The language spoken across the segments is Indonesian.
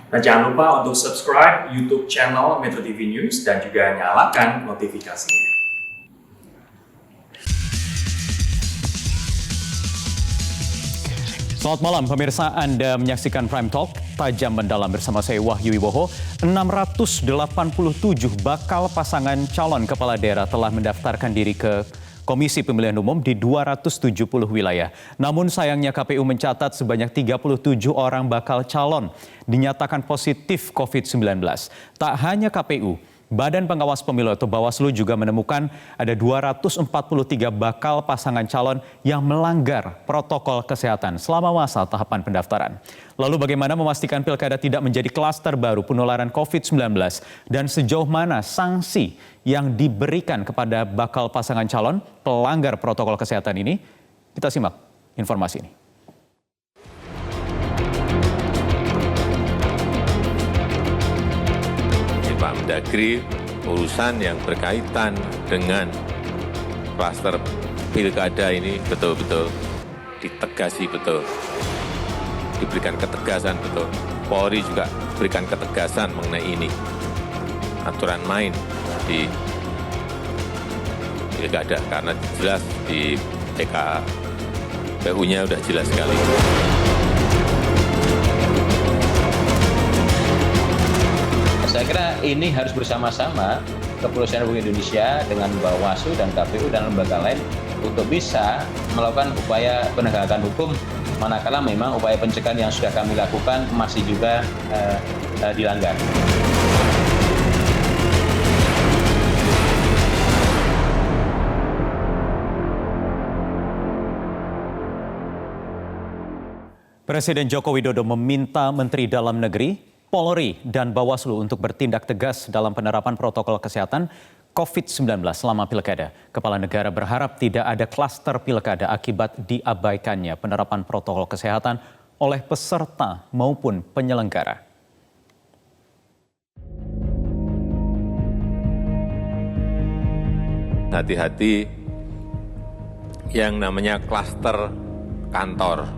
Dan jangan lupa untuk subscribe YouTube channel Metro TV News dan juga nyalakan notifikasinya. Selamat malam pemirsa, Anda menyaksikan Prime Talk, tajam mendalam bersama saya Wahyu Wibowo. 687 bakal pasangan calon kepala daerah telah mendaftarkan diri ke Komisi Pemilihan Umum di 270 wilayah. Namun sayangnya KPU mencatat sebanyak 37 orang bakal calon dinyatakan positif COVID-19. Tak hanya KPU, Badan Pengawas Pemilu atau Bawaslu juga menemukan ada 243 bakal pasangan calon yang melanggar protokol kesehatan selama masa tahapan pendaftaran. Lalu bagaimana memastikan pilkada tidak menjadi klaster baru penularan COVID-19 dan sejauh mana sanksi yang diberikan kepada bakal pasangan calon pelanggar protokol kesehatan ini? Kita simak informasi ini. Pak Mendagri, urusan yang berkaitan dengan klaster pilkada ini betul-betul ditegasi betul, diberikan ketegasan betul. Polri juga berikan ketegasan mengenai ini. Aturan main di pilkada karena jelas di PKPU-nya udah jelas sekali. Saya kira ini harus bersama-sama Kepolisian Republik Indonesia dengan Bawaslu dan KPU dan lembaga lain untuk bisa melakukan upaya penegakan hukum manakala memang upaya pencegahan yang sudah kami lakukan masih juga dilanggar. Presiden Joko Widodo meminta Menteri Dalam Negeri, Polri dan Bawaslu untuk bertindak tegas dalam penerapan protokol kesehatan COVID-19 selama pilkada. Kepala negara berharap tidak ada klaster pilkada akibat diabaikannya penerapan protokol kesehatan oleh peserta maupun penyelenggara. Hati-hati yang namanya klaster kantor.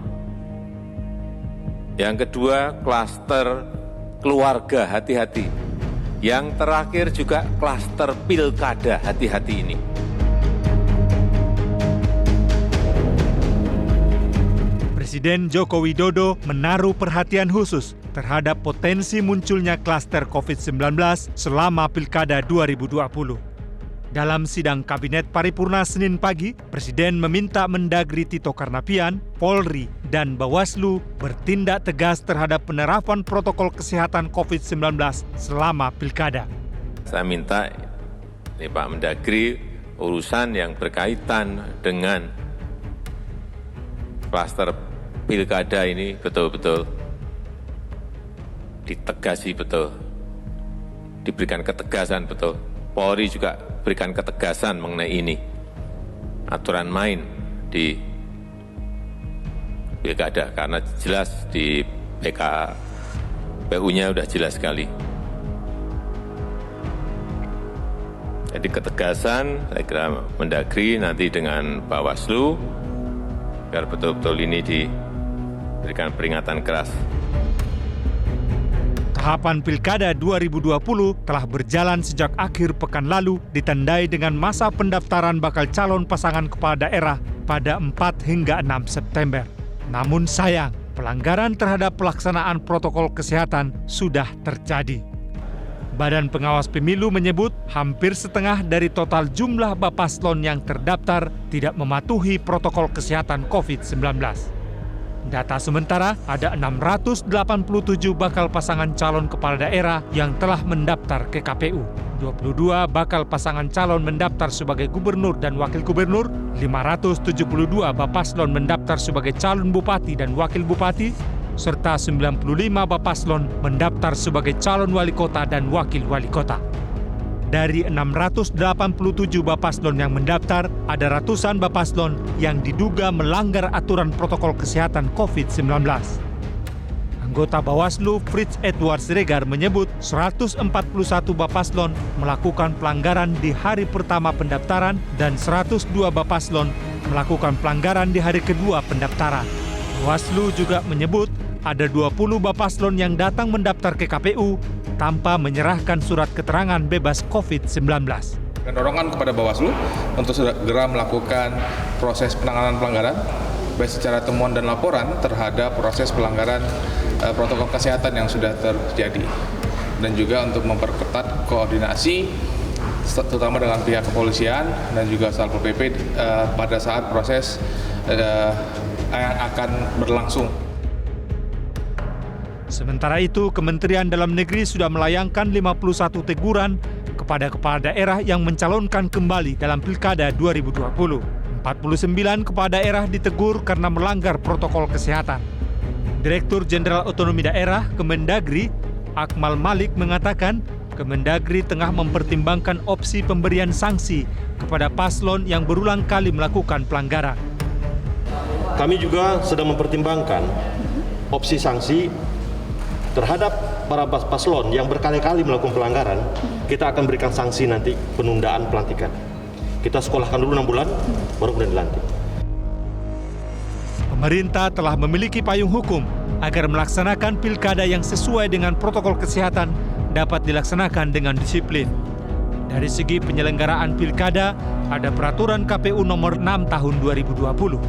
Yang kedua, klaster keluarga, hati-hati. Yang terakhir juga klaster pilkada, hati-hati ini. Presiden Joko Widodo menaruh perhatian khusus terhadap potensi munculnya klaster COVID-19 selama Pilkada 2020. Dalam sidang Kabinet Paripurna Senin pagi, Presiden meminta Mendagri Tito Karnavian, Polri, dan Bawaslu bertindak tegas terhadap penerapan protokol kesehatan COVID-19 selama pilkada. Saya minta Pak Mendagri, urusan yang berkaitan dengan klaster pilkada ini betul-betul ditegasi betul, diberikan ketegasan betul. Polri juga berikan ketegasan mengenai ini. Aturan main di pilkada karena jelas di PKPU-nya udah jelas sekali. Jadi ketegasan, saya kira Mendagri nanti dengan Bawaslu biar betul-betul ini diberikan peringatan keras. Tahapan Pilkada 2020 telah berjalan sejak akhir pekan lalu ditandai dengan masa pendaftaran bakal calon pasangan kepala daerah pada 4 hingga 6 September. Namun sayang, pelanggaran terhadap pelaksanaan protokol kesehatan sudah terjadi. Badan Pengawas Pemilu menyebut hampir setengah dari total jumlah Bapaslon yang terdaftar tidak mematuhi protokol kesehatan COVID-19. Data sementara, ada 687 bakal pasangan calon kepala daerah yang telah mendaftar ke KPU. 22 bakal pasangan calon mendaftar sebagai gubernur dan wakil gubernur, 572 Bapaslon mendaftar sebagai calon bupati dan wakil bupati, serta 95 Bapaslon mendaftar sebagai calon wali kota dan wakil wali kota. Dari 687 Bapaslon yang mendaftar, ada ratusan Bapaslon yang diduga melanggar aturan protokol kesehatan COVID-19. Anggota Bawaslu Fritz Edward Siregar menyebut 141 Bapaslon melakukan pelanggaran di hari pertama pendaftaran dan 102 Bapaslon melakukan pelanggaran di hari kedua pendaftaran. Bawaslu juga menyebut ada 20 Bapaslon yang datang mendaftar ke KPU tanpa menyerahkan surat keterangan bebas COVID-19. Dan dorongan kepada Bawaslu untuk segera melakukan proses penanganan pelanggaran, baik secara temuan dan laporan terhadap proses pelanggaran protokol kesehatan yang sudah terjadi. Dan juga untuk memperketat koordinasi, terutama dengan pihak kepolisian dan juga Satpol PP pada saat proses yang akan berlangsung. Sementara itu, Kementerian Dalam Negeri sudah melayangkan 51 teguran kepada kepala daerah yang mencalonkan kembali dalam Pilkada 2020. 49 kepala daerah ditegur karena melanggar protokol kesehatan. Direktur Jenderal Otonomi Daerah Kemendagri, Akmal Malik mengatakan, Kemendagri tengah mempertimbangkan opsi pemberian sanksi kepada paslon yang berulang kali melakukan pelanggaran. Kami juga sedang mempertimbangkan opsi sanksi terhadap para paslon yang berkali-kali melakukan pelanggaran. Kita akan berikan sanksi nanti penundaan pelantikan. Kita sekolahkan dulu 6 bulan, baru kemudian dilantik. Pemerintah telah memiliki payung hukum agar melaksanakan pilkada yang sesuai dengan protokol kesehatan dapat dilaksanakan dengan disiplin. Dari segi penyelenggaraan pilkada, ada peraturan KPU nomor 6 tahun 2020.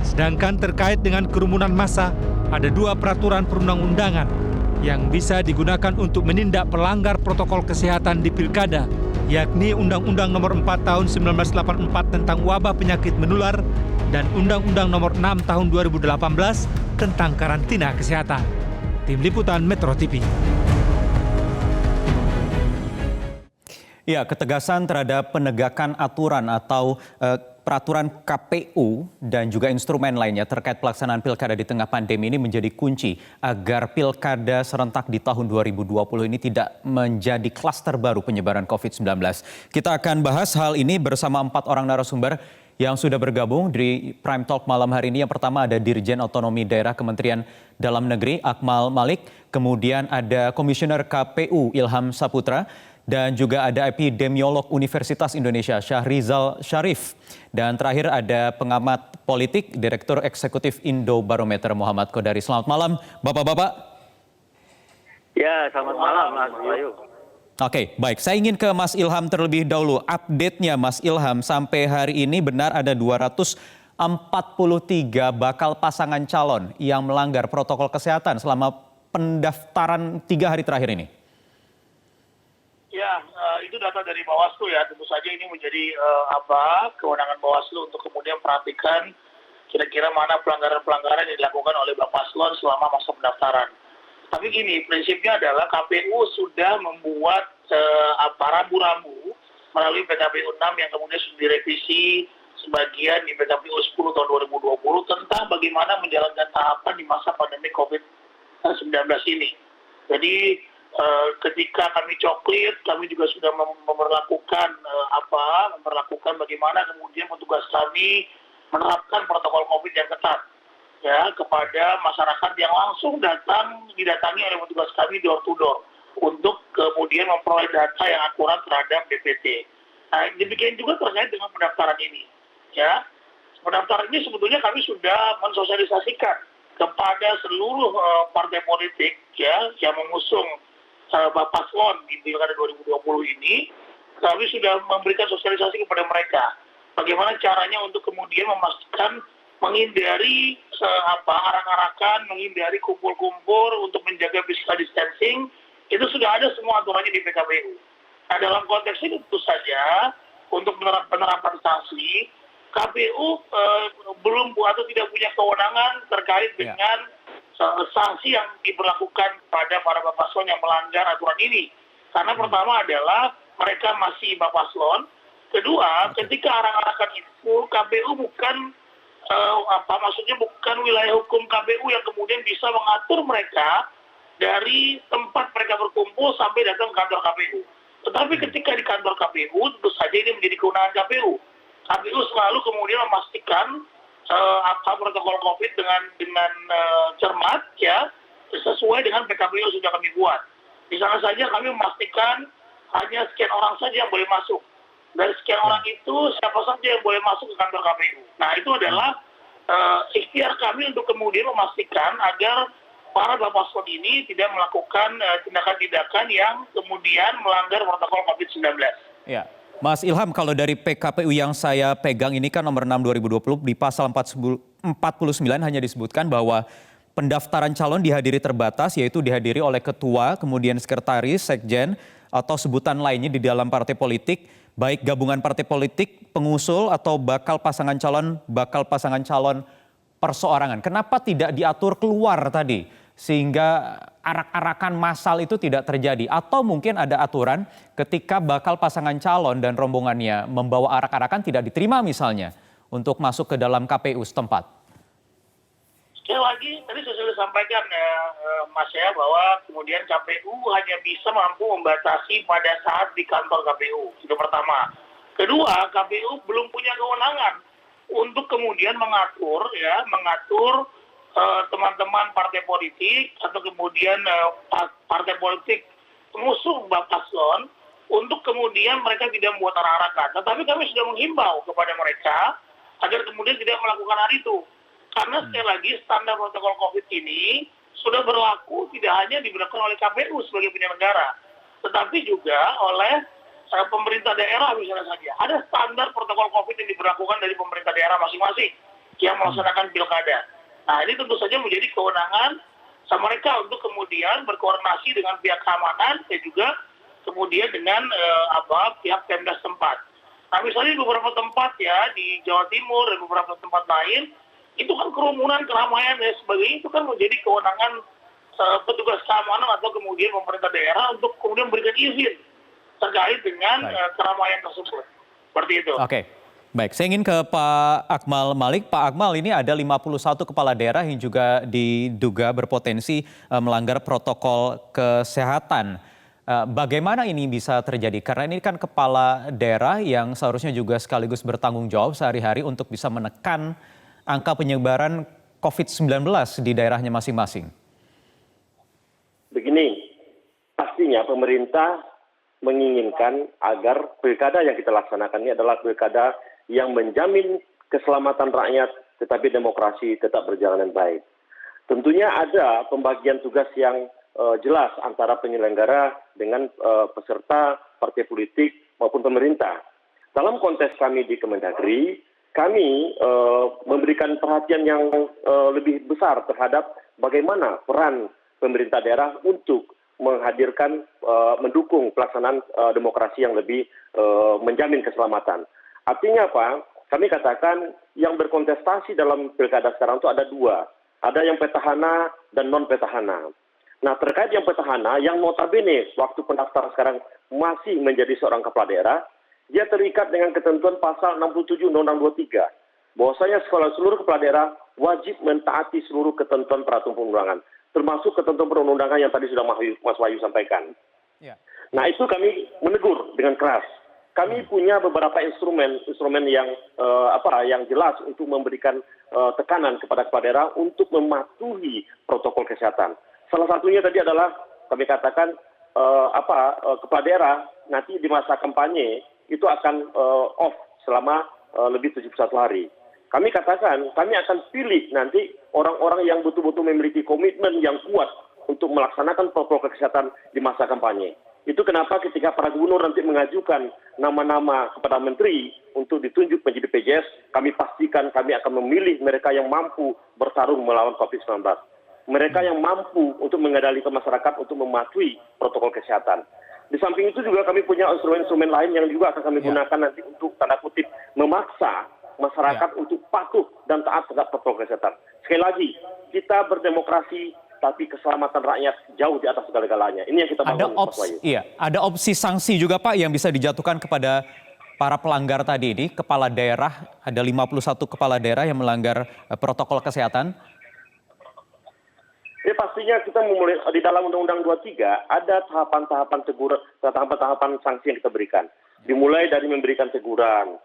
Sedangkan terkait dengan kerumunan massa, ada 2 peraturan perundang-undangan yang bisa digunakan untuk menindak pelanggar protokol kesehatan di pilkada, yakni Undang-Undang Nomor 4 Tahun 1984 tentang wabah penyakit menular dan Undang-Undang Nomor 6 Tahun 2018 tentang karantina kesehatan. Tim Liputan Metro TV. Ya, ketegasan terhadap penegakan aturan atau peraturan KPU dan juga instrumen lainnya terkait pelaksanaan pilkada di tengah pandemi ini menjadi kunci agar pilkada serentak di tahun 2020 ini tidak menjadi klaster baru penyebaran COVID-19. Kita akan bahas hal ini bersama 4 orang narasumber yang sudah bergabung di Prime Talk malam hari ini. Yang pertama ada Dirjen Otonomi Daerah Kementerian Dalam Negeri Akmal Malik, kemudian ada Komisioner KPU Ilham Saputra, dan juga ada epidemiolog Universitas Indonesia Syahrizal Syarif. Dan terakhir ada pengamat politik, Direktur Eksekutif Indobarometer Muhammad Kodari. Selamat malam Bapak-Bapak. Ya, selamat malam Mas Bayu. Oke, baik. Saya ingin ke Mas Ilham terlebih dahulu. Update-nya Mas Ilham, sampai hari ini benar ada 243 bakal pasangan calon yang melanggar protokol kesehatan selama pendaftaran 3 hari terakhir ini. Ya, itu data dari Bawaslu ya. Tentu saja ini menjadi kewenangan Bawaslu untuk kemudian perhatikan kira-kira mana pelanggaran-pelanggaran yang dilakukan oleh Bapaslon selama masa pendaftaran. Tapi gini, prinsipnya adalah KPU sudah membuat rambu-rambu melalui PKPU 6 yang kemudian sudah direvisi sebagian di PKPU 10 tahun 2020 tentang bagaimana menjalankan tahapan di masa pandemi COVID-19 ini. Jadi ketika kami coklit, kami juga sudah memperlakukan bagaimana kemudian petugas kami menerapkan protokol COVID yang ketat ya kepada masyarakat yang langsung didatangi oleh petugas kami door to door untuk kemudian memperoleh data yang akurat terhadap DPT. Nah, demikian juga terkait dengan pendaftaran ini. Ya, pendaftaran ini sebetulnya kami sudah mensosialisasikan kepada seluruh partai politik ya yang mengusung Bapaslon di Pilkada 2020 ini. Kami sudah memberikan sosialisasi kepada mereka bagaimana caranya untuk kemudian memastikan menghindari arak-arakan, menghindari kumpul-kumpul untuk menjaga physical distancing. Itu sudah ada semua aturannya di PKPU. Nah, dalam konteks ini tentu saja untuk penerapan sanksi, KPU belum atau tidak punya kewenangan terkait dengan sanksi yang diberlakukan pada para Bapaslon yang melanggar aturan ini. Karena pertama adalah mereka masih Bapaslon. Kedua, ketika arak-arakan itu KPU bukan bukan wilayah hukum KPU yang kemudian bisa mengatur mereka dari tempat mereka berkumpul sampai datang ke kantor KPU. Tetapi ketika di kantor KPU, tentu saja ini menjadi kewenangan KPU. KPU selalu kemudian memastikan protokol COVID dengan cermat ya sesuai dengan PKPU yang sudah kami buat. Di sana saja kami memastikan hanya sekian orang saja yang boleh masuk. Dari sekian orang itu siapa saja yang boleh masuk ke kantor KPU. Nah, itu adalah ikhtiar kami untuk kemudian memastikan agar para paslon ini tidak melakukan tindakan-tindakan yang kemudian melanggar protokol COVID-19. Ya. Mas Ilham, kalau dari PKPU yang saya pegang ini kan nomor 6 2020 di pasal 49 hanya disebutkan bahwa pendaftaran calon dihadiri terbatas, yaitu dihadiri oleh ketua, kemudian sekretaris, sekjen, atau sebutan lainnya di dalam partai politik, baik gabungan partai politik, pengusul, atau bakal pasangan calon perseorangan. Kenapa tidak diatur keluar tadi? Sehingga arak-arakan massal itu tidak terjadi. Atau mungkin ada aturan ketika bakal pasangan calon dan rombongannya membawa arak-arakan tidak diterima misalnya untuk masuk ke dalam KPU setempat. Sekali lagi, tadi saya sudah sampaikan ya, Mas ya, bahwa kemudian KPU hanya bisa mampu membatasi pada saat di kantor KPU. Itu pertama. Kedua, KPU belum punya kewenangan untuk kemudian mengatur teman-teman partai politik atau kemudian partai politik pengusung paslon untuk kemudian mereka tidak membuat arak-arakan. Tetapi kami sudah menghimbau kepada mereka agar kemudian tidak melakukan hal itu. Karena sekali lagi standar protokol COVID ini sudah berlaku tidak hanya diberlakukan oleh KPU sebagai penyelenggara, tetapi juga oleh pemerintah daerah misalnya saja. Ada standar protokol COVID yang diberlakukan dari pemerintah daerah masing-masing yang melaksanakan pilkada. Nah, ini tentu saja menjadi kewenangan sama mereka untuk kemudian berkoordinasi dengan pihak keamanan dan juga kemudian dengan pihak Pemda setempat. Nah, misalnya di beberapa tempat ya di Jawa Timur dan beberapa tempat lain itu kan kerumunan, keramaian dan sebagainya itu kan menjadi kewenangan petugas keamanan atau kemudian pemerintah daerah untuk kemudian memberikan izin terkait dengan keramaian tersebut. Seperti itu. Oke. Baik, saya ingin ke Pak Akmal Malik. Pak Akmal, ini ada 51 kepala daerah yang juga diduga berpotensi melanggar protokol kesehatan. Bagaimana ini bisa terjadi? Karena ini kan kepala daerah yang seharusnya juga sekaligus bertanggung jawab sehari-hari untuk bisa menekan angka penyebaran COVID-19 di daerahnya masing-masing. Begini, pastinya pemerintah menginginkan agar pilkada yang kita laksanakan ini adalah pilkada yang menjamin keselamatan rakyat, tetapi demokrasi tetap berjalan dengan baik. Tentunya ada pembagian tugas yang jelas antara penyelenggara dengan peserta partai politik maupun pemerintah. Dalam konteks kami di Kemendagri, kami memberikan perhatian yang lebih besar terhadap bagaimana peran pemerintah daerah untuk menghadirkan, mendukung pelaksanaan demokrasi yang lebih menjamin keselamatan. Artinya apa? Kami katakan yang berkontestasi dalam pilkada sekarang itu ada dua. Ada yang petahana dan non-petahana. Nah, terkait yang petahana, yang notabene waktu pendaftaran sekarang masih menjadi seorang kepala daerah, dia terikat dengan ketentuan pasal 67 Undang-Undang 23. Bahwasanya seluruh kepala daerah wajib mentaati seluruh ketentuan peraturan perundangan, termasuk ketentuan perundangan yang tadi sudah Mas Wahyu sampaikan. Ya. Nah, itu kami menegur dengan keras. Kami punya beberapa instrumen yang yang jelas untuk memberikan tekanan kepada kepala daerah untuk mematuhi protokol kesehatan. Salah satunya tadi adalah kami katakan kepala daerah nanti di masa kampanye itu akan off selama lebih 71 hari. Kami katakan kami akan pilih nanti orang-orang yang betul-betul memiliki komitmen yang kuat untuk melaksanakan protokol kesehatan di masa kampanye. Itu kenapa ketika para gubernur nanti mengajukan nama-nama kepada menteri untuk ditunjuk menjadi PJS, kami pastikan kami akan memilih mereka yang mampu bertarung melawan COVID-19. Mereka yang mampu untuk mengendalikan masyarakat untuk mematuhi protokol kesehatan. Di samping itu juga kami punya instrumen-instrumen lain yang juga akan kami gunakan nanti untuk tanda kutip memaksa masyarakat untuk patuh dan taat terhadap protokol kesehatan. Sekali lagi, kita berdemokrasi, tapi keselamatan rakyat jauh di atas segala-galanya. Ini yang kita bangun, Mas Wahyu. Iya, ada opsi sanksi juga Pak yang bisa dijatuhkan kepada para pelanggar tadi ini. Kepala daerah, ada 51 kepala daerah yang melanggar protokol kesehatan. Ya pastinya kita memulai di dalam Undang-Undang 23 ada tahapan-tahapan teguran, tahapan-tahapan sanksi yang kita berikan. Dimulai dari memberikan teguran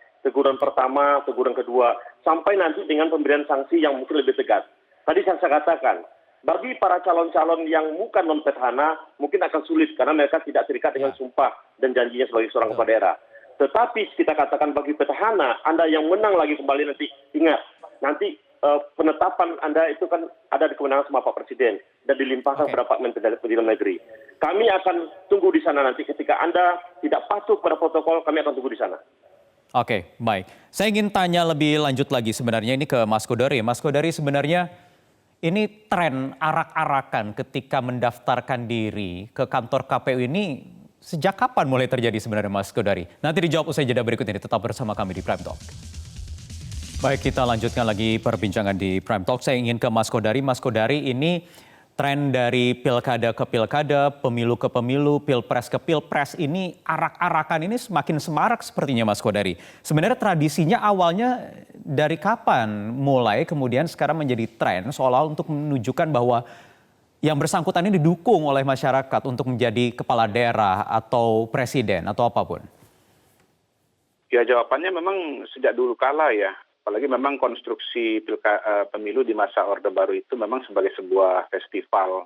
pertama, teguran kedua, sampai nanti dengan pemberian sanksi yang mungkin lebih tegas. Tadi saya katakan, bagi para calon-calon yang bukan non-petahana mungkin akan sulit karena mereka tidak terikat dengan sumpah dan janjinya sebagai seorang kepala daerah. Tetapi kita katakan bagi petahana, Anda yang menang lagi kembali nanti, ingat, nanti penetapan Anda itu kan ada di kewenangan sama Pak Presiden dan dilimpahkan kepada Pak Menteri Dalam Negeri. Kami akan tunggu di sana nanti ketika Anda tidak patuh pada protokol, kami akan tunggu di sana. Oke, baik. Saya ingin tanya lebih lanjut lagi sebenarnya ini ke Mas Kodari. Mas Kodari, sebenarnya ini tren arak-arakan ketika mendaftarkan diri ke kantor KPU ini sejak kapan mulai terjadi sebenarnya, Mas Kodari? Nanti dijawab usai jeda berikut ini. Tetap bersama kami di Prime Talk. Baik, kita lanjutkan lagi perbincangan di Prime Talk. Saya ingin ke Mas Kodari. Mas Kodari, ini tren dari pilkada ke pilkada, pemilu ke pemilu, pilpres ke pilpres, ini arak-arakan ini semakin semarak sepertinya, Mas Kodari. Sebenarnya tradisinya awalnya dari kapan mulai kemudian sekarang menjadi tren seolah untuk menunjukkan bahwa yang bersangkutan ini didukung oleh masyarakat untuk menjadi kepala daerah atau presiden atau apapun? Ya, jawabannya memang sejak dulu kala ya. Apalagi memang konstruksi pemilu di masa Orde Baru itu memang sebagai sebuah festival.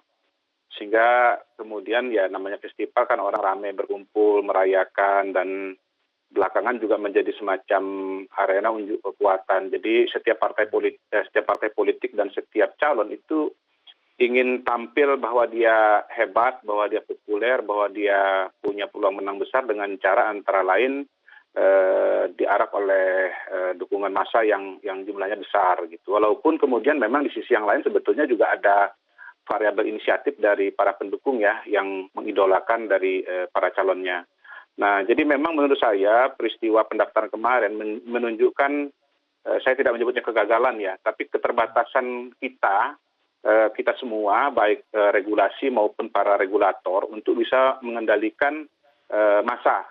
Sehingga kemudian ya namanya festival kan orang ramai berkumpul, merayakan, dan belakangan juga menjadi semacam arena unjuk kekuatan. Jadi setiap partai politik dan setiap calon itu ingin tampil bahwa dia hebat, bahwa dia populer, bahwa dia punya peluang menang besar dengan cara antara lain diarak oleh dukungan massa yang jumlahnya besar gitu. Walaupun kemudian memang di sisi yang lain sebetulnya juga ada variabel inisiatif dari para pendukung ya yang mengidolakan dari para calonnya. Nah, jadi memang menurut saya peristiwa pendaftaran kemarin menunjukkan saya tidak menyebutnya kegagalan ya, tapi keterbatasan kita semua baik regulasi maupun para regulator untuk bisa mengendalikan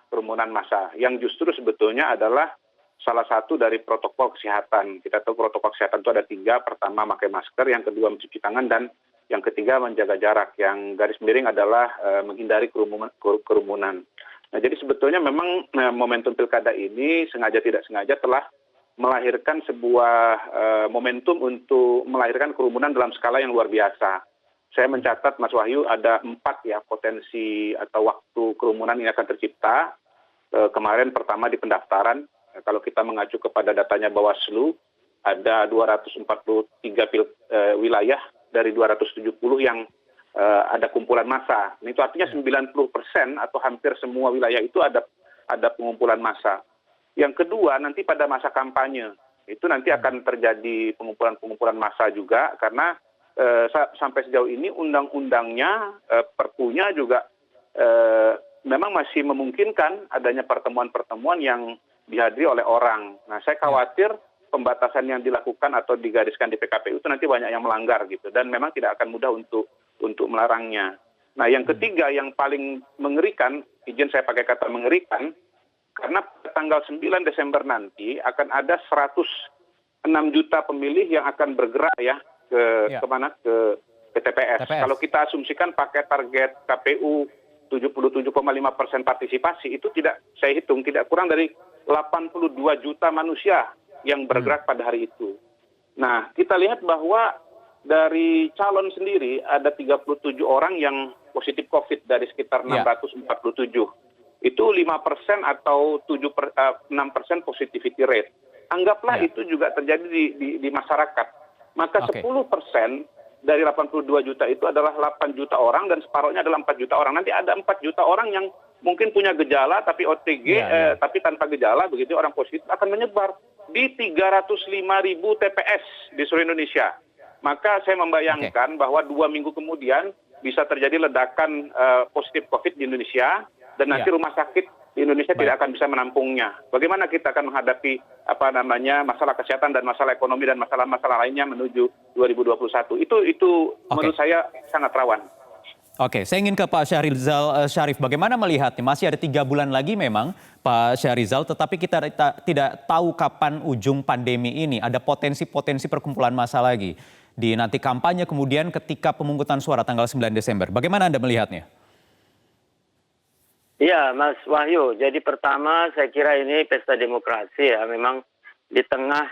kerumunan massa yang justru sebetulnya adalah salah satu dari protokol kesehatan. Kita tahu protokol kesehatan itu ada 3, pertama pakai masker, yang kedua mencuci tangan, dan yang ketiga menjaga jarak. Yang garis miring adalah menghindari kerumunan. Nah, jadi sebetulnya memang momentum pilkada ini sengaja tidak sengaja telah melahirkan sebuah momentum untuk melahirkan kerumunan dalam skala yang luar biasa. Saya mencatat, Mas Wahyu, ada 4 ya potensi atau waktu kerumunan ini akan tercipta. Kemarin pertama di pendaftaran, kalau kita mengacu kepada datanya Bawaslu, ada 243 wilayah dari 270 yang ada kumpulan massa. Itu artinya 90% atau hampir semua wilayah itu ada pengumpulan massa. Yang kedua, nanti pada masa kampanye, itu nanti akan terjadi pengumpulan massa juga, karena sampai sejauh ini undang-undangnya, perpunya juga memang masih memungkinkan adanya pertemuan-pertemuan yang dihadiri oleh orang. Nah, saya khawatir pembatasan yang dilakukan atau digariskan di PKPU itu nanti banyak yang melanggar gitu, dan memang tidak akan mudah untuk melarangnya. Nah, yang ketiga yang paling mengerikan, izin saya pakai kata mengerikan, karena tanggal 9 Desember nanti akan ada 106 juta pemilih yang akan bergerak ya kemana? Ke TPS. Kalau kita asumsikan pakai target KPU 77,5% partisipasi, itu saya hitung tidak kurang dari 82 juta manusia yang bergerak pada hari itu. Nah, kita lihat bahwa dari calon sendiri ada 37 orang yang positif COVID dari sekitar 647. Itu 5% atau 6% positivity rate. Anggaplah itu juga terjadi di masyarakat. Maka 10% dari 82 juta itu adalah 8 juta orang, dan separuhnya adalah 4 juta orang. Nanti ada 4 juta orang yang mungkin punya gejala tapi OTG, tapi tanpa gejala, begitu orang positif akan menyebar di 305.000 TPS di seluruh Indonesia. Maka saya membayangkan bahwa 2 minggu kemudian bisa terjadi ledakan positif COVID di Indonesia, dan nanti rumah sakit di Indonesia tidak akan bisa menampungnya. Bagaimana kita akan menghadapi masalah kesehatan dan masalah ekonomi dan masalah-masalah lainnya menuju 2021? Itu menurut saya sangat rawan. Oke, saya ingin ke Pak Syahrizal Syarif. Bagaimana melihatnya? Masih ada 3 bulan lagi memang Pak Syahrizal, tetapi kita tidak tahu kapan ujung pandemi ini. Ada potensi-potensi perkumpulan massa lagi di nanti kampanye, kemudian ketika pemungutan suara tanggal 9 Desember. Bagaimana Anda melihatnya? Iya, Mas Wahyu. Jadi pertama saya kira ini pesta demokrasi ya, memang di tengah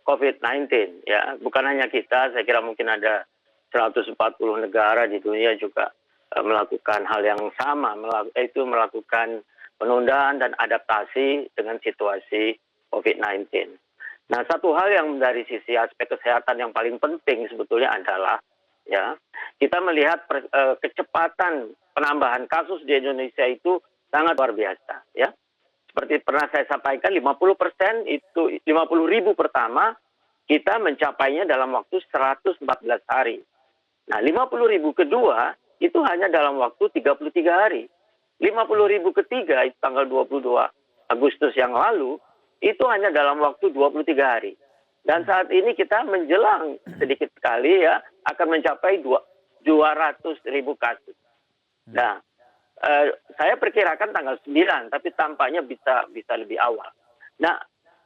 COVID-19 ya. Bukan hanya kita, saya kira mungkin ada 140 negara di dunia juga melakukan hal yang sama, yaitu melakukan penundaan dan adaptasi dengan situasi COVID-19. Nah, satu hal yang dari sisi aspek kesehatan yang paling penting sebetulnya adalah ya kita melihat kecepatan penambahan kasus di Indonesia itu sangat luar biasa ya. Seperti pernah saya sampaikan 50% itu 50.000 pertama kita mencapainya dalam waktu 114 hari. Nah, 50.000 kedua itu hanya dalam waktu 33 hari. 50.000 ketiga itu tanggal 22 Agustus yang lalu itu hanya dalam waktu 23 hari. Dan saat ini kita menjelang sedikit sekali ya akan mencapai 200.000 kasus. Nah, saya perkirakan tanggal 9, tapi tampaknya bisa lebih awal. Nah,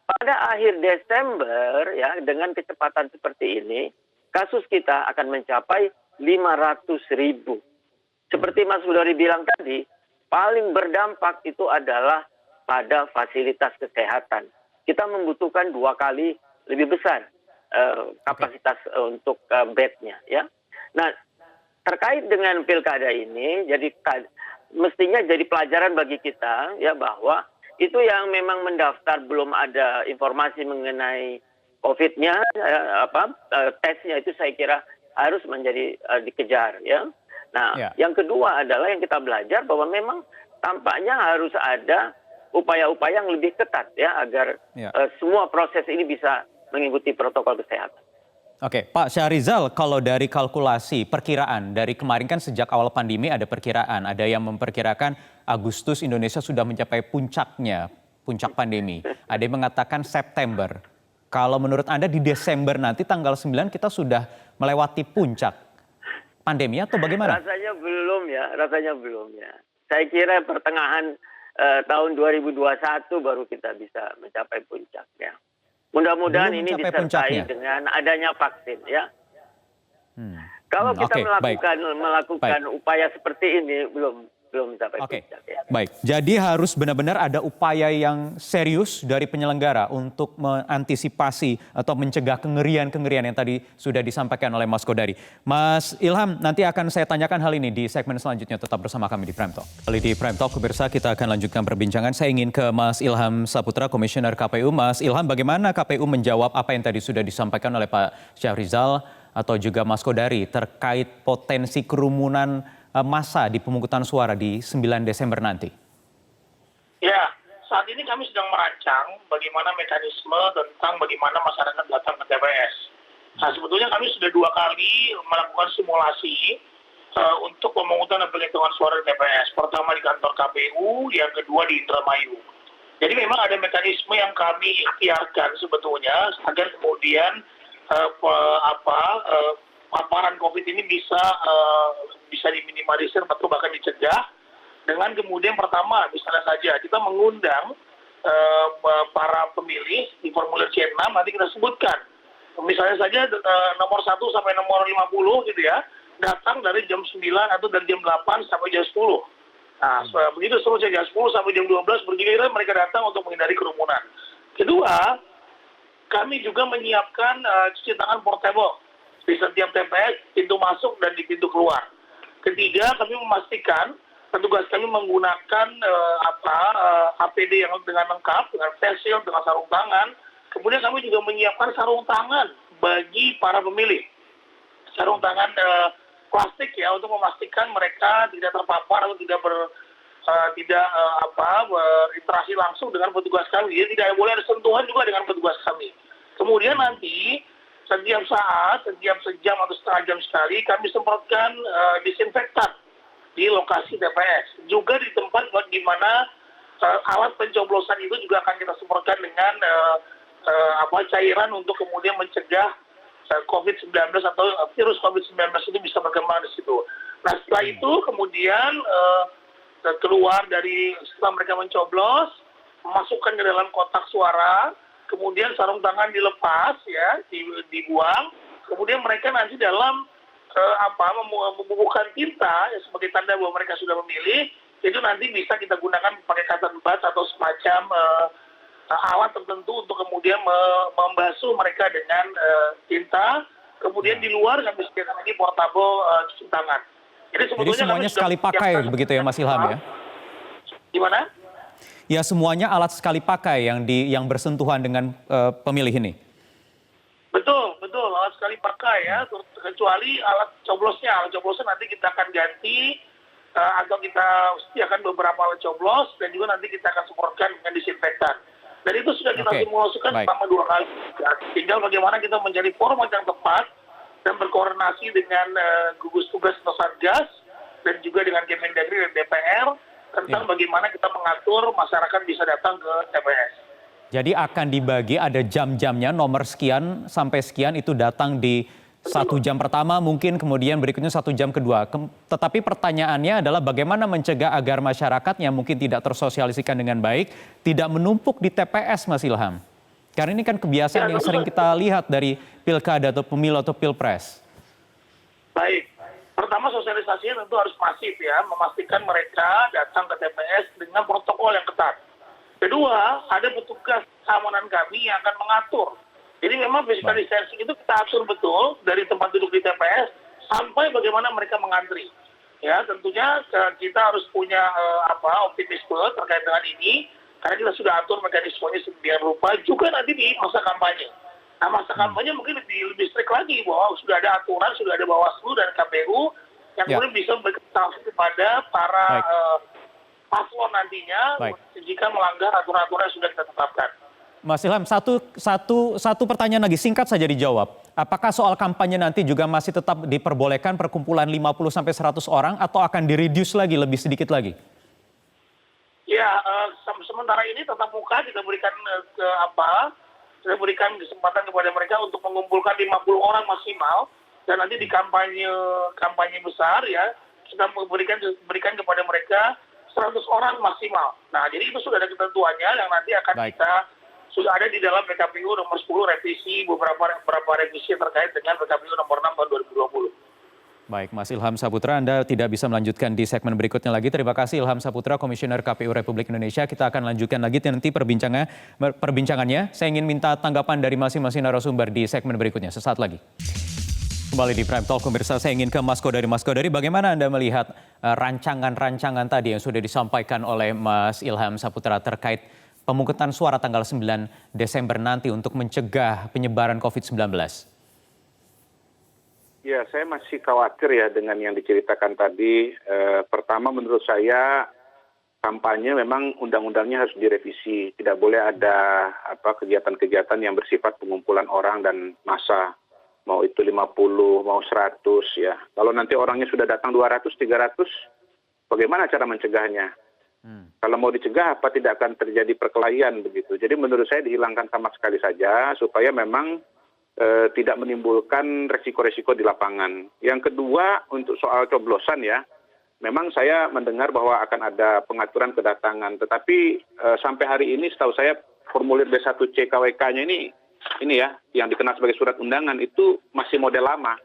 pada akhir Desember ya dengan kecepatan seperti ini, kasus kita akan mencapai 500.000. Seperti Mas Budori bilang tadi, paling berdampak itu adalah pada fasilitas kesehatan. Kita membutuhkan 2 kali lebih besar kapasitas untuk bednya ya. Nah, terkait dengan pilkada ini, jadi mestinya jadi pelajaran bagi kita ya bahwa itu yang memang mendaftar belum ada informasi mengenai COVID-nya, tesnya itu saya kira harus menjadi dikejar ya. Nah, yang kedua adalah yang kita belajar bahwa memang tampaknya harus ada upaya-upaya yang lebih ketat ya agar semua proses ini bisa mengikuti protokol kesehatan. Oke, Pak Syahrizal, kalau dari kalkulasi perkiraan dari kemarin kan sejak awal pandemi ada perkiraan, ada yang memperkirakan Agustus Indonesia sudah mencapai puncaknya, puncak pandemi. Ada yang mengatakan September. Kalau menurut Anda di Desember nanti tanggal 9 kita sudah melewati puncak pandemi atau bagaimana? Rasanya belum ya. Saya kira pertengahan tahun 2021 baru kita bisa mencapai puncaknya. Mudah-mudahan ini disertai dengan adanya vaksin ya. Kalau kita melakukan upaya seperti ini belum mencapai puncak ya. Baik, jadi harus benar-benar ada upaya yang serius dari penyelenggara untuk mengantisipasi atau mencegah kengerian-kengerian yang tadi sudah disampaikan oleh Mas Kodari. Mas Ilham, nanti akan saya tanyakan hal ini di segmen selanjutnya. Tetap bersama kami di Prime Talk. Kali di Prime Talk, pemirsa, kita akan lanjutkan perbincangan. Saya ingin ke Mas Ilham Saputra, Komisioner KPU. Mas Ilham, bagaimana KPU menjawab apa yang tadi sudah disampaikan oleh Pak Syahrizal atau juga Mas Kodari terkait potensi kerumunan massa di pemungutan suara di 9 Desember nanti? Ya, saat ini kami sedang merancang bagaimana mekanisme tentang bagaimana masyarakat datang ke TPS. Nah, sebetulnya kami sudah 2 kali melakukan simulasi untuk pemungutan dan penghitungan suara di TPS. Pertama di kantor KPU, yang kedua di Indramayu. Jadi memang ada mekanisme yang kami ikhtiarkan sebetulnya agar kemudian paparan COVID ini bisa diminimalisir atau bahkan dicegah dengan kemudian pertama misalnya saja kita mengundang para pemilih di formulir C6 nanti kita sebutkan misalnya saja nomor 1 sampai nomor 50 gitu ya datang dari jam 9 atau dari jam 8 sampai jam 10. Nah, begitu seterusnya jam 10 sampai jam 12 bergiliran mereka datang untuk menghindari kerumunan. Kedua, kami juga menyiapkan cuci tangan portable di setiap TPS, pintu masuk dan di pintu keluar. Ketiga, kami memastikan petugas kami menggunakan APD yang dengan lengkap, dengan face shield, dengan sarung tangan. Kemudian kami juga menyiapkan sarung tangan bagi para pemilih. Sarung tangan plastik ya untuk memastikan mereka tidak terpapar atau tidak berinteraksi langsung dengan petugas kami. Jadi tidak boleh ada sentuhan juga dengan petugas kami. Kemudian nanti setiap saat, setiap sejam atau setengah jam sekali kami semprotkan disinfektan di lokasi TPS. Juga di tempat di mana alat pencoblosan itu juga akan kita semprotkan dengan cairan untuk kemudian mencegah COVID-19 atau virus COVID-19 itu bisa berkembang di situ. Nah, setelah itu kemudian keluar dari setelah mereka mencoblos, masukkan ke dalam kotak suara, kemudian sarung tangan dilepas ya, dibuang, kemudian mereka nanti dalam membubuhkan tinta ya, sebagai tanda bahwa mereka sudah memilih, itu nanti bisa kita gunakan pakai cotton buds atau semacam alat tertentu untuk kemudian membasuh mereka dengan tinta, kemudian di luar kami sediakan lagi portable cuci tangan. Jadi semuanya sekali pakai begitu ya Mas Ilham ya? Gimana? ya semuanya alat sekali pakai yang bersentuhan dengan pemilih ini. Betul, alat sekali pakai ya, kecuali alat coblosnya. Alat coblosnya nanti kita akan ganti atau kita sediakan beberapa alat coblos dan juga nanti kita akan semprotkan dengan disinfektan. Dan itu sudah kita simulasikan selama 2 kali. Tinggal bagaimana kita mencari format yang tepat dan berkoordinasi dengan gugus tugas atau Satgas dan juga dengan Kemendagri dan DPR tentang bagaimana kita mengatur masyarakat bisa datang ke TPS. Jadi akan dibagi ada jam-jamnya, nomor sekian sampai sekian itu datang di 1 jam pertama, mungkin kemudian berikutnya 1 jam kedua. Tetapi pertanyaannya adalah bagaimana mencegah agar masyarakat yang mungkin tidak tersosialisasikan dengan baik tidak menumpuk di TPS, Mas Ilham. Karena ini kan kebiasaan yang sering kita lihat dari pilkada atau pemilu atau pilpres. Baik, pertama sosialisasinya tentu harus masif ya, memastikan mereka datang ke TPS dengan protokol yang ketat. Kedua, ada petugas keamanan kami yang akan mengatur. Jadi memang physical distancing itu kita atur betul dari tempat duduk di TPS sampai bagaimana mereka mengantri. Ya, tentunya kita harus punya optimisme terkait dengan ini karena kita sudah atur mekanismenya sedemikian rupa juga nanti di masa kampanye. Nah, masa kampanye mungkin lebih strict lagi bahwa sudah ada aturan, sudah ada Bawaslu dan KPU yang kemudian bisa memberikan sanksi kepada para paslon nantinya jika melanggar aturan-aturan yang sudah kita tetapkan. Mas Ilham, satu pertanyaan lagi, singkat saja dijawab. Apakah soal kampanye nanti juga masih tetap diperbolehkan perkumpulan 50-100 orang atau akan di-reduce lagi, lebih sedikit lagi? Ya, sementara ini tatap muka kita berikan kita berikan kesempatan kepada mereka untuk mengumpulkan 50 orang maksimal dan nanti di kampanye besar ya kita berikan kepada mereka 100 orang maksimal. Nah, jadi itu sudah ada ketentuannya yang nanti akan sudah ada di dalam PKPU nomor 10 revisi beberapa revisi terkait dengan PKPU nomor 6 tahun 2020. Baik, Mas Ilham Saputra, Anda tidak bisa melanjutkan di segmen berikutnya lagi. Terima kasih Ilham Saputra, Komisioner KPU Republik Indonesia. Kita akan lanjutkan lagi nanti perbincangannya. Saya ingin minta tanggapan dari masing-masing narasumber di segmen berikutnya. Sesaat lagi. Kembali di Prime Talk, pemirsa, saya ingin ke Mas Kodari. Mas Kodari, bagaimana Anda melihat rancangan-rancangan tadi yang sudah disampaikan oleh Mas Ilham Saputra terkait pemungutan suara tanggal 9 Desember nanti untuk mencegah penyebaran COVID-19? Ya, saya masih khawatir ya dengan yang diceritakan tadi. Pertama, menurut saya kampanye memang undang-undangnya harus direvisi. Tidak boleh ada kegiatan-kegiatan yang bersifat pengumpulan orang dan massa. Mau itu 50, mau 100 ya. Kalau nanti orangnya sudah datang 200, 300, bagaimana cara mencegahnya? Kalau mau dicegah apa tidak akan terjadi perkelahian begitu. Jadi menurut saya dihilangkan sama sekali saja supaya memang tidak menimbulkan resiko-resiko di lapangan. Yang kedua untuk soal coblosan ya, memang saya mendengar bahwa akan ada pengaturan kedatangan. Tetapi sampai hari ini setahu saya formulir B1C KWK-nya ini ya, yang dikenal sebagai surat undangan itu masih model lama.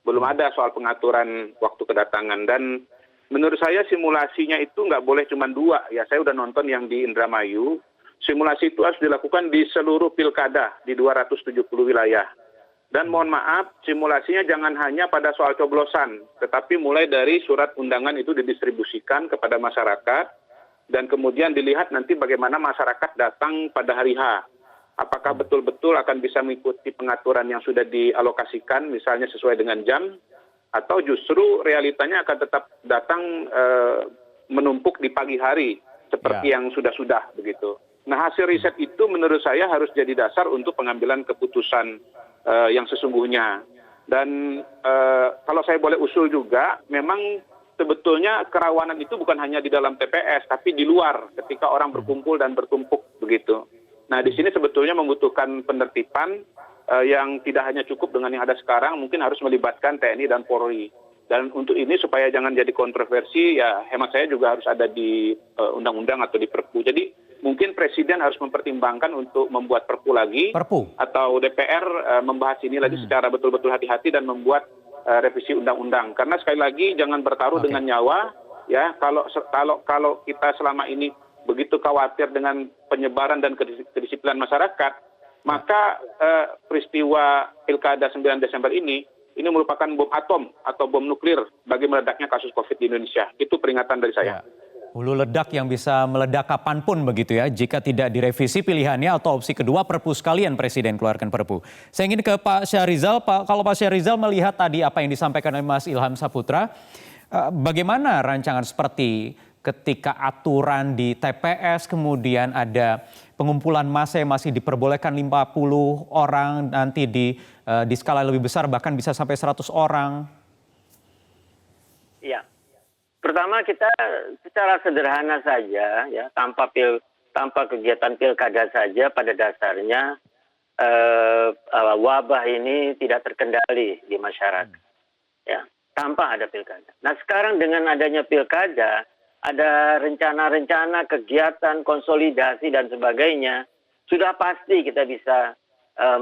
Belum ada soal pengaturan waktu kedatangan. Dan menurut saya simulasinya itu nggak boleh cuma 2. Ya, saya udah nonton yang di Indramayu. Simulasi itu harus dilakukan di seluruh pilkada di 270 wilayah. Dan mohon maaf, simulasinya jangan hanya pada soal coblosan, tetapi mulai dari surat undangan itu didistribusikan kepada masyarakat, dan kemudian dilihat nanti bagaimana masyarakat datang pada hari H. Apakah betul-betul akan bisa mengikuti pengaturan yang sudah dialokasikan, misalnya sesuai dengan jam, atau justru realitanya akan tetap datang menumpuk di pagi hari, seperti yang sudah-sudah begitu. Nah, hasil riset itu menurut saya harus jadi dasar untuk pengambilan keputusan yang sesungguhnya. Dan kalau saya boleh usul juga, memang sebetulnya kerawanan itu bukan hanya di dalam TPS, tapi di luar ketika orang berkumpul dan bertumpuk begitu. Nah, di sini sebetulnya membutuhkan penertiban yang tidak hanya cukup dengan yang ada sekarang, mungkin harus melibatkan TNI dan Polri. Dan untuk ini supaya jangan jadi kontroversi, ya hemat saya juga harus ada di undang-undang atau di Perpu. Jadi mungkin Presiden harus mempertimbangkan untuk membuat Perpu lagi, atau DPR membahas ini lagi secara betul-betul hati-hati dan membuat revisi undang-undang. Karena sekali lagi jangan bertaruh dengan nyawa, ya. Kalau kita selama ini begitu khawatir dengan penyebaran dan kedisiplinan masyarakat, maka peristiwa Pilkada 9 Desember ini merupakan bom atom atau bom nuklir bagi meledaknya kasus COVID di Indonesia. Itu peringatan dari saya. Hulu ledak yang bisa meledak kapanpun begitu ya, jika tidak direvisi pilihannya atau opsi kedua perpu sekalian Presiden keluarkan perpu. Saya ingin ke Pak Syahrizal, kalau Pak Syahrizal melihat tadi apa yang disampaikan oleh Mas Ilham Saputra, bagaimana rancangan seperti ketika aturan di TPS kemudian ada pengumpulan massa yang masih diperbolehkan 50 orang, nanti di skala lebih besar bahkan bisa sampai 100 orang? Ya. Pertama kita secara sederhana saja ya tanpa kegiatan pilkada saja pada dasarnya wabah ini tidak terkendali di masyarakat ya tanpa ada pilkada. Nah sekarang dengan adanya pilkada ada rencana-rencana kegiatan konsolidasi dan sebagainya sudah pasti kita bisa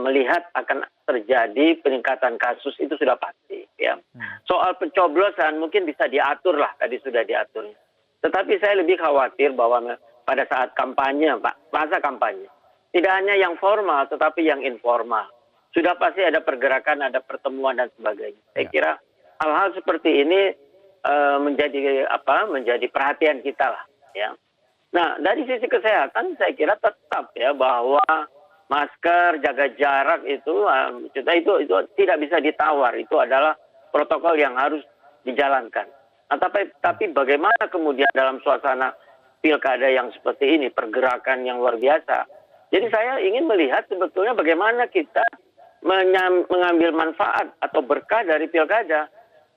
melihat akan terjadi peningkatan kasus itu sudah pasti ya. Soal pencoblosan mungkin bisa diatur lah, tadi sudah diatur. Tetapi saya lebih khawatir bahwa pada saat kampanye, masa kampanye, tidak hanya yang formal tetapi yang informal. Sudah pasti ada pergerakan, ada pertemuan dan sebagainya. Saya kira hal-hal seperti ini menjadi perhatian kita lah ya. Nah, dari sisi kesehatan saya kira tetap ya bahwa masker, jaga jarak itu tidak bisa ditawar. Itu adalah protokol yang harus dijalankan. Nah, tapi bagaimana kemudian dalam suasana pilkada yang seperti ini, pergerakan yang luar biasa. Jadi saya ingin melihat sebetulnya bagaimana kita mengambil manfaat atau berkah dari pilkada.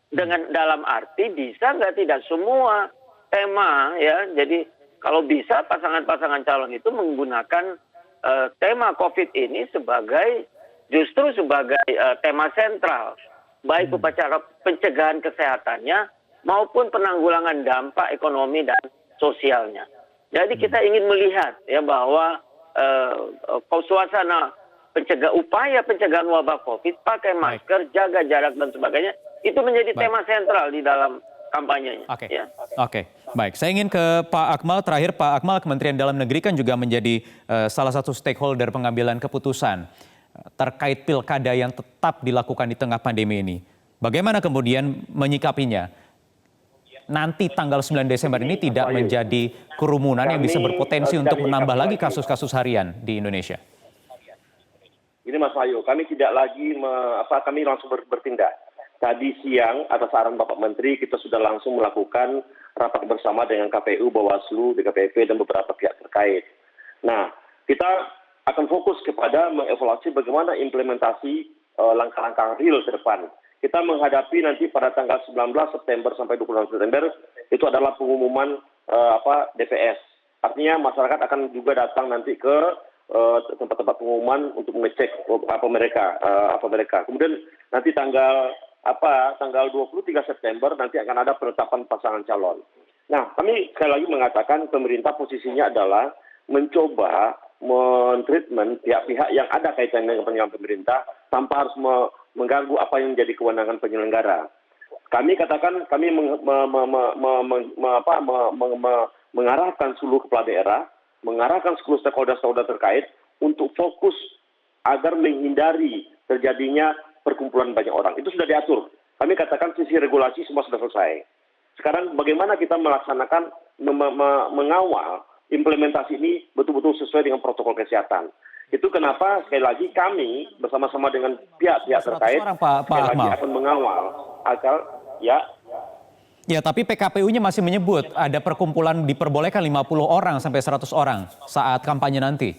Dengan dalam arti bisa nggak tidak semua tema ya. Jadi kalau bisa pasangan-pasangan calon itu menggunakan tema COVID ini justru sebagai tema sentral, baik upacara pencegahan kesehatannya maupun penanggulangan dampak ekonomi dan sosialnya. Jadi kita ingin melihat ya bahwa suasana upaya pencegahan wabah COVID, pakai masker, jaga jarak dan sebagainya, itu menjadi tema sentral di dalam kampanyenya. Oke. Baik, saya ingin ke Pak Akmal. Terakhir Pak Akmal, Kementerian Dalam Negeri kan juga menjadi salah satu stakeholder pengambilan keputusan terkait pilkada yang tetap dilakukan di tengah pandemi ini. Bagaimana kemudian menyikapinya? Nanti tanggal 9 Desember ini tidak menjadi kerumunan yang bisa berpotensi untuk menambah lagi kasus-kasus harian di Indonesia. Ini Mas Wahyu, kami tidak lagi kami langsung bertindak. Tadi siang atas saran Bapak Menteri kita sudah langsung melakukan rapat bersama dengan KPU, Bawaslu, DKPP dan beberapa pihak terkait. Nah, kita akan fokus kepada mengevaluasi bagaimana implementasi langkah-langkah real ke depan. Kita menghadapi nanti pada tanggal 19 September sampai 26 September itu adalah pengumuman DPS. Artinya masyarakat akan juga datang nanti ke tempat-tempat pengumuman untuk mengecek apa mereka. Kemudian nanti tanggal 23 September nanti akan ada penetapan pasangan calon. Nah, kami sekali lagi mengatakan pemerintah posisinya adalah mencoba men-treatment pihak-pihak yang ada kaitannya dengan kepentingan pemerintah tanpa harus mengganggu apa yang menjadi kewenangan penyelenggara. Kami katakan kami mengarahkan seluruh kepala daerah, mengarahkan seluruh stakeholder terkait untuk fokus agar menghindari terjadinya perkumpulan banyak orang. Itu sudah diatur. Kami katakan sisi regulasi semua sudah selesai. Sekarang bagaimana kita melaksanakan, mengawal implementasi ini betul-betul sesuai dengan protokol kesehatan. Itu kenapa sekali lagi kami bersama-sama dengan pihak-pihak terkait sekali lagi akan mengawal agar Ya, tapi PKPU-nya masih menyebut ada perkumpulan diperbolehkan 50 orang sampai 100 orang saat kampanye nanti.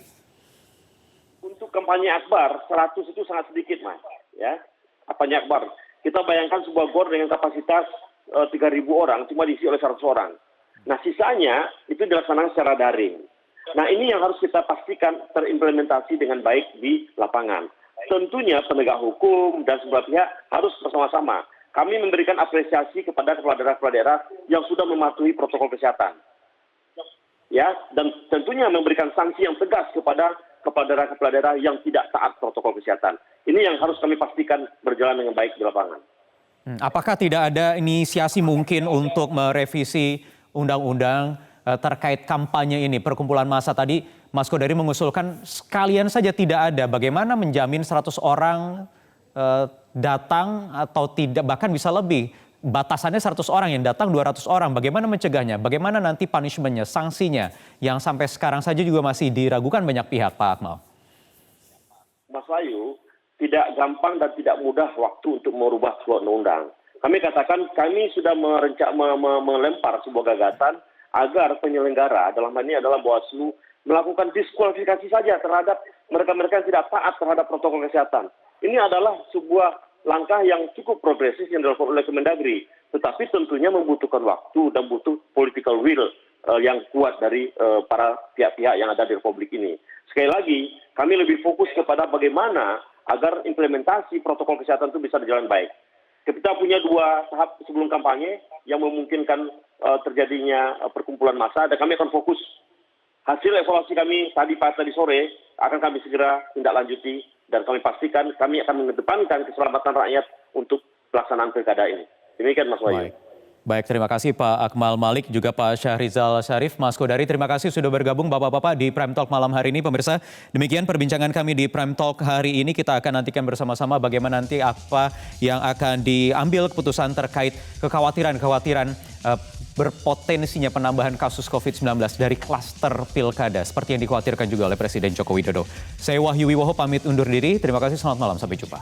Untuk kampanye akbar 100 itu sangat sedikit, Mas. Ya, kampanye akbar. Kita bayangkan sebuah GOR dengan kapasitas 3.000 orang cuma diisi oleh 100 orang. Nah, sisanya itu dilaksanakan secara daring. Nah, ini yang harus kita pastikan terimplementasi dengan baik di lapangan. Tentunya penegak hukum dan semua pihak harus bersama-sama. Kami memberikan apresiasi kepada kepala daerah yang sudah mematuhi protokol kesehatan. Ya, dan tentunya memberikan sanksi yang tegas kepada kepala daerah yang tidak taat protokol kesehatan. Ini yang harus kami pastikan berjalan dengan baik di lapangan. Apakah tidak ada inisiasi mungkin untuk merevisi undang-undang terkait kampanye ini, perkumpulan massa tadi? Mas Kodari mengusulkan sekalian saja tidak ada. Bagaimana menjamin 100 orang datang atau tidak, bahkan bisa lebih batasannya 100 orang, yang datang 200 orang. Bagaimana mencegahnya? Bagaimana nanti punishment-nya, sanksinya yang sampai sekarang saja juga masih diragukan banyak pihak, Pak Akmal? Mas Wahyu, tidak gampang dan tidak mudah waktu untuk merubah sebuah undang-undang. Kami katakan kami sudah melempar sebuah gagasan agar penyelenggara, dalam hal ini adalah Bawaslu, melakukan diskualifikasi saja terhadap mereka-mereka yang tidak taat terhadap protokol kesehatan. Ini adalah sebuah langkah yang cukup progresif yang dilakukan oleh Kemendagri, tetapi tentunya membutuhkan waktu dan butuh political will yang kuat dari para pihak-pihak yang ada di Republik ini. Sekali lagi, kami lebih fokus kepada bagaimana agar implementasi protokol kesehatan itu bisa berjalan baik. Kita punya 2 tahap sebelum kampanye yang memungkinkan terjadinya perkumpulan massa, dan kami akan fokus hasil evaluasi kami tadi sore akan kami segera tindak lanjuti, dan kami pastikan kami akan mengedepankan keselamatan rakyat untuk pelaksanaan pilkada ini. Demikian Mas Wahyu. Baik, terima kasih Pak Akmal Malik, juga Pak Syahrizal Syarif, Mas Kodari, terima kasih sudah bergabung Bapak-Bapak di Prime Talk malam hari ini. Pemirsa, demikian perbincangan kami di Prime Talk hari ini. Kita akan nantikan bersama-sama bagaimana nanti apa yang akan diambil keputusan terkait kekhawatiran berpotensinya penambahan kasus COVID-19 dari klaster pilkada, seperti yang dikhawatirkan juga oleh Presiden Joko Widodo. Saya Wahyu Wiwoho pamit undur diri, terima kasih, selamat malam, sampai jumpa.